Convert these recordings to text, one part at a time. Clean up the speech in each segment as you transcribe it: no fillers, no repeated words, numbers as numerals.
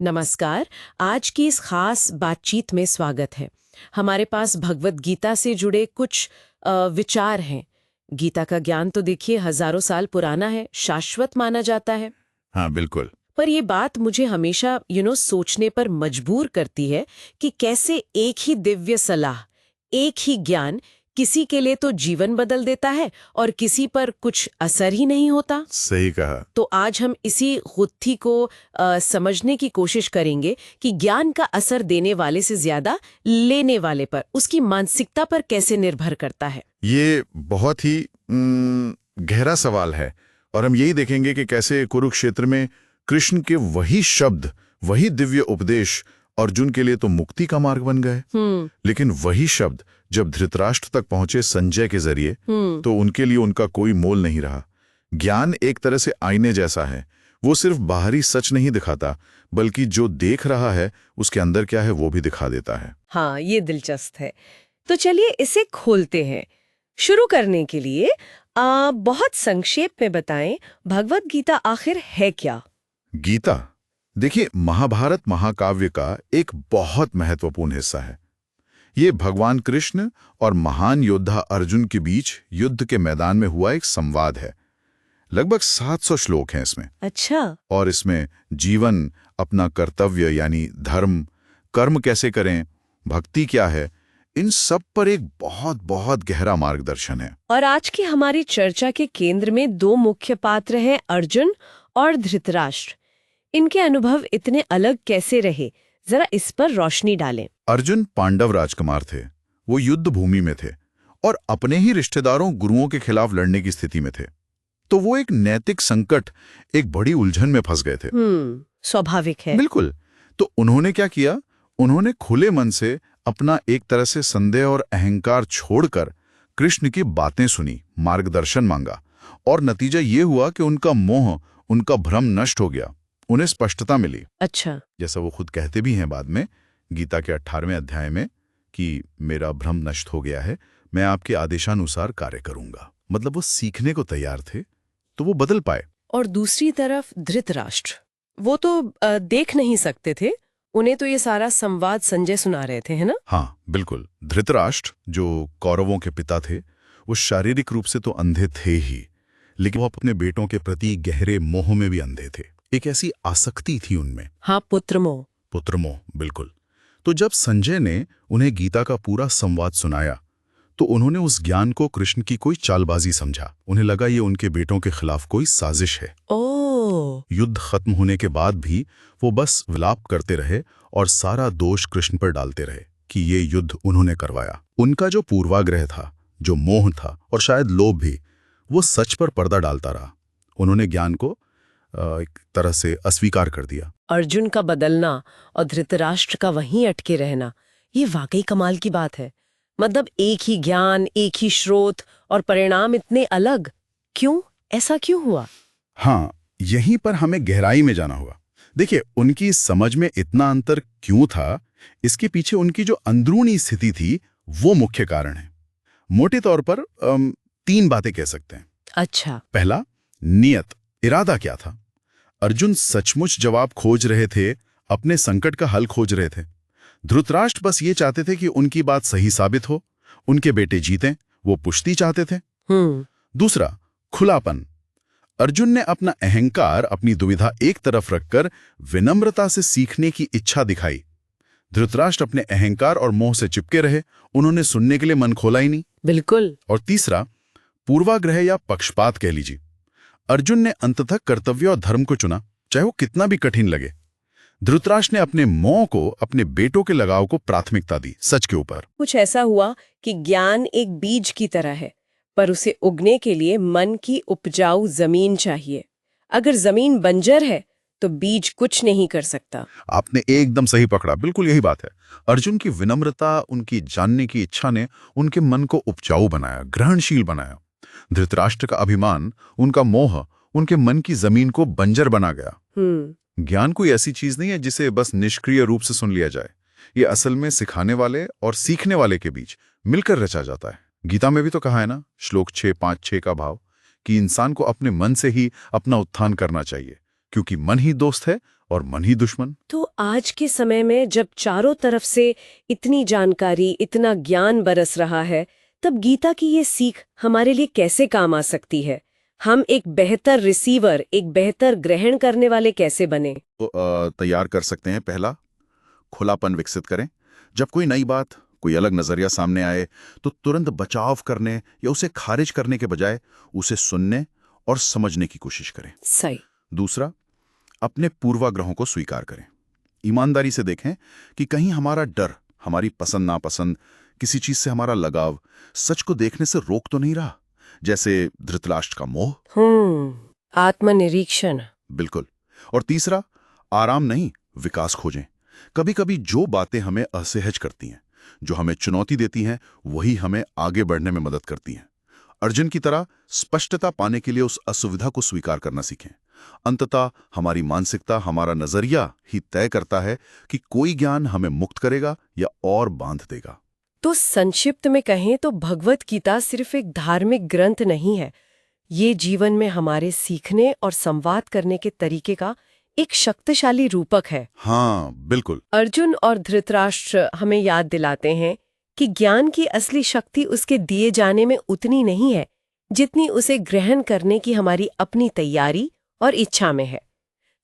नमस्कार। आज की इस खास बातचीत में स्वागत है। हमारे पास भगवत गीता से जुड़े कुछ विचार हैं। गीता का ज्ञान तो देखिए हजारों साल पुराना है, शाश्वत माना जाता है। हाँ, बिल्कुल। पर ये बात मुझे हमेशा सोचने पर मजबूर करती है कि कैसे एक ही दिव्य सलाह, एक ही ज्ञान किसी के लिए तो जीवन बदल देता है और किसी पर कुछ असर ही नहीं होता। सही कहा। तो आज हम इसी गुत्थी को समझने की कोशिश करेंगे कि ज्ञान का असर देने वाले से ज्यादा लेने वाले पर, उसकी मानसिकता पर कैसे निर्भर करता है। ये बहुत ही गहरा सवाल है और हम यही देखेंगे कि कैसे कुरुक्षेत्र में कृष्ण के वही शब्द, वही दिव्य उपदेश अर्जुन के लिए तो मुक्ति का मार्ग बन गए, लेकिन वही शब्द जब धृतराष्ट्र तक पहुंचे संजय के जरिए तो उनके लिए उनका कोई मोल नहीं रहा। ज्ञान एक तरह से आईने जैसा है। वो सिर्फ बाहरी सच नहीं दिखाता, बल्कि जो देख रहा है उसके अंदर क्या है वो भी दिखा देता है। हाँ, ये दिलचस्प है। तो चलिए इसे खोलते हैं। शुरू करने के लिए बहुत संक्षेप में बताएं, भगवत गीता आखिर है क्या? गीता, देखिए, महाभारत महाकाव्य का एक बहुत महत्वपूर्ण हिस्सा है। ये भगवान कृष्ण और महान योद्धा अर्जुन के बीच युद्ध के मैदान में हुआ एक संवाद है। लगभग 700 श्लोक हैं इसमें। अच्छा। और इसमें जीवन, अपना कर्तव्य यानी धर्म, कर्म कैसे करें, भक्ति क्या है, इन सब पर एक बहुत बहुत गहरा मार्गदर्शन है। और आज की हमारी चर्चा के केंद्र में दो मुख्य पात्र हैं, अर्जुन और धृतराष्ट्र। इनके अनुभव इतने अलग कैसे रहे, जरा इस पर रोशनी डालें। अर्जुन पांडव राजकुमार थे। वो युद्ध भूमि में थे और अपने ही रिश्तेदारों गुरुओं के खिलाफ लड़ने की स्थिति में थे। तो वो एक नैतिक संकट, एक बड़ी उलझन में फंस गए थे। स्वाभाविक है। बिल्कुल। तो उन्होंने क्या किया? उन्होंने खुले मन से अपना एक तरह से संदेह और अहंकार छोड़कर कृष्ण की बातें सुनी, मार्गदर्शन मांगा, और नतीजा ये हुआ कि उनका मोह, उनका भ्रम नष्ट हो गया। उन्हें स्पष्टता मिली। अच्छा। जैसा वो खुद कहते भी हैं बाद में गीता के 18वें अध्याय में कि मेरा भ्रम नष्ट हो गया है, मैं आपके आदेशानुसार कार्य करूंगा। मतलब वो सीखने को तैयार थे, तो वो बदल पाए। और दूसरी तरफ धृतराष्ट्र, वो तो देख नहीं सकते थे। उन्हें तो ये सारा संवाद संजय सुना रहे थे, है ना? हाँ, बिल्कुल। धृतराष्ट्र, जो कौरवों के पिता थे, वो शारीरिक रूप से तो अंधे थे ही, लेकिन वो अपने बेटों के प्रति गहरे मोह में भी अंधे थे। एक ऐसी आसक्ति थी उनमें। हाँ, पुत्रमोह। पुत्रमोह, बिल्कुल। तो जब संजय ने उन्हें गीता का पूरा संवाद सुनाया तो उन्होंने उस ज्ञान को कृष्ण की कोई चालबाजी समझा। उन्हें लगा ये उनके बेटों के खिलाफ कोई साजिश है। ओह। युद्ध खत्म होने के बाद भी वो बस विलाप करते रहे और सारा दोष कृष्ण पर डालते रहे कि ये युद्ध उन्होंने करवाया। उनका जो पूर्वाग्रह था, जो मोह था और शायद लोभ भी, वो सच पर पर्दा डालता रहा। उन्होंने ज्ञान को एक तरह से अस्वीकार कर दिया। अर्जुन का बदलना और धृतराष्ट्र का वहीं अटके रहना, ये वाकई कमाल की बात है। मतलब एक ही ज्ञान, एक ही स्रोत, और परिणाम इतने अलग। क्यों? ऐसा क्यों हुआ? हाँ, यहीं पर हमें गहराई में जाना होगा। देखिए, उनकी समझ में इतना अंतर क्यों था, इसके पीछे उनकी जो अंदरूनी स्थिति थी वो मुख्य कारण है। मोटे तौर पर 3 बातें कह सकते हैं। अच्छा। पहला, नियत, इरादा क्या था। अर्जुन सचमुच जवाब खोज रहे थे, अपने संकट का हल खोज रहे थे। धृतराष्ट्र बस ये चाहते थे कि उनकी बात सही साबित हो, उनके बेटे जीतें, वो पुष्टि चाहते थे। दूसरा, खुलापन। अर्जुन ने अपना अहंकार, अपनी दुविधा एक तरफ रखकर विनम्रता से सीखने की इच्छा दिखाई। धृतराष्ट्र अपने अहंकार और मोह से चिपके रहे, उन्होंने सुनने के लिए मन खोला ही नहीं। बिल्कुल। और तीसरा, पूर्वाग्रह या पक्षपात कह लीजिए। अर्जुन ने अंततः कर्तव्य और धर्म को चुना, चाहे वो कितना भी कठिन लगे। धृतराष्ट्र ने अपने मोह को, अपने बेटों के लगाव को प्राथमिकता दी, सच के ऊपर। कुछ ऐसा हुआ कि ज्ञान एक बीज की तरह है, पर उसे उगने के लिए मन की उपजाऊ जमीन चाहिए। अगर जमीन बंजर है तो बीज कुछ नहीं कर सकता। आपने एकदम सही पकड़ा, बिल्कुल यही बात है। अर्जुन की विनम्रता, उनकी जानने की इच्छा ने उनके मन को उपजाऊ बनाया, ग्रहणशील बनाया। धृतराष्ट्र का अभिमान, उनका मोह, उनके मन की जमीन को बंजर बना गया। ज्ञान कोई ऐसी चीज नहीं है जिसे बस निष्क्रिय रूप से सुन लिया जाए। ये असल में सिखाने वाले और सीखने वाले के बीच मिलकर रचा जाता है। गीता में भी तो कहा है ना, श्लोक 6:5-6 का भाव, कि इंसान को अपने मन से ही अपना उत्थान करना चाहिए, क्योंकि मन ही दोस्त है और मन ही दुश्मन। तो आज के समय में जब चारों तरफ से इतनी जानकारी, इतना ज्ञान बरस रहा है, तब गीता की ये सीख हमारे लिए कैसे काम आ सकती है? हम एक बेहतर रिसीवर, एक बेहतर ग्रहण करने वाले कैसे बने? तो तैयार कर सकते हैं। पहला, खुलापन विकसित करें। जब कोई नई बात, कोई अलग नजरिया सामने आए तो तुरंत बचाव करने या उसे खारिज करने के बजाय उसे सुनने और समझने की कोशिश करें। सही। दूसरा, अपने पूर्वाग्रहों को स्वीकार करें। ईमानदारी से देखें कि कहीं हमारा डर, हमारी पसंद नापसंद, किसी चीज से हमारा लगाव सच को देखने से रोक तो नहीं रहा, जैसे धृतराष्ट्र का मोह। आत्मनिरीक्षण। बिल्कुल। और तीसरा, आराम नहीं, विकास खोजें। कभी कभी जो बातें हमें असहज करती हैं, जो हमें चुनौती देती हैं, वही हमें आगे बढ़ने में मदद करती हैं। अर्जुन की तरह स्पष्टता पाने के लिए उस असुविधा को स्वीकार करना सीखें। अंततः हमारी मानसिकता, हमारा नजरिया ही तय करता है कि कोई ज्ञान हमें मुक्त करेगा या और बांध देगा। तो संक्षिप्त में कहें तो भगवत गीता सिर्फ एक धार्मिक ग्रंथ नहीं है, ये जीवन में हमारे सीखने और संवाद करने के तरीके का एक शक्तिशाली रूपक है। हाँ, बिल्कुल। अर्जुन और धृतराष्ट्र हमें याद दिलाते हैं कि ज्ञान की असली शक्ति उसके दिए जाने में उतनी नहीं है जितनी उसे ग्रहण करने की हमारी अपनी तैयारी और इच्छा में है।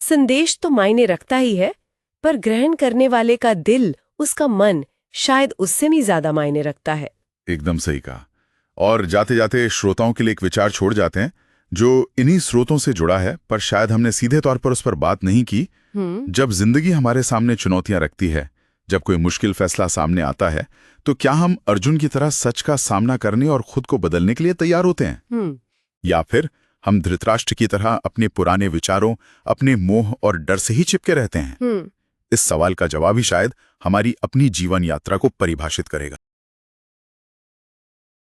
संदेश तो मायने रखता ही है, पर ग्रहण करने वाले का दिल, उसका मन शायद उससे भी ज्यादा मायने रखता है। एकदम सही कहा। और जाते जाते श्रोताओं के लिए एक विचार छोड़ जाते हैं जो इन्हीं स्रोतों से जुड़ा है, पर शायद हमने सीधे तौर पर उस पर बात नहीं की। जब जिंदगी हमारे सामने चुनौतियां रखती है, जब कोई मुश्किल फैसला सामने आता है, तो क्या हम अर्जुन की तरह सच का सामना करने और खुद को बदलने के लिए तैयार होते हैं? या फिर हम धृतराष्ट्र की तरह अपने पुराने विचारों, अपने मोह और डर से ही चिपके रहते हैं? इस सवाल का जवाब ही शायद हमारी अपनी जीवन यात्रा को परिभाषित करेगा।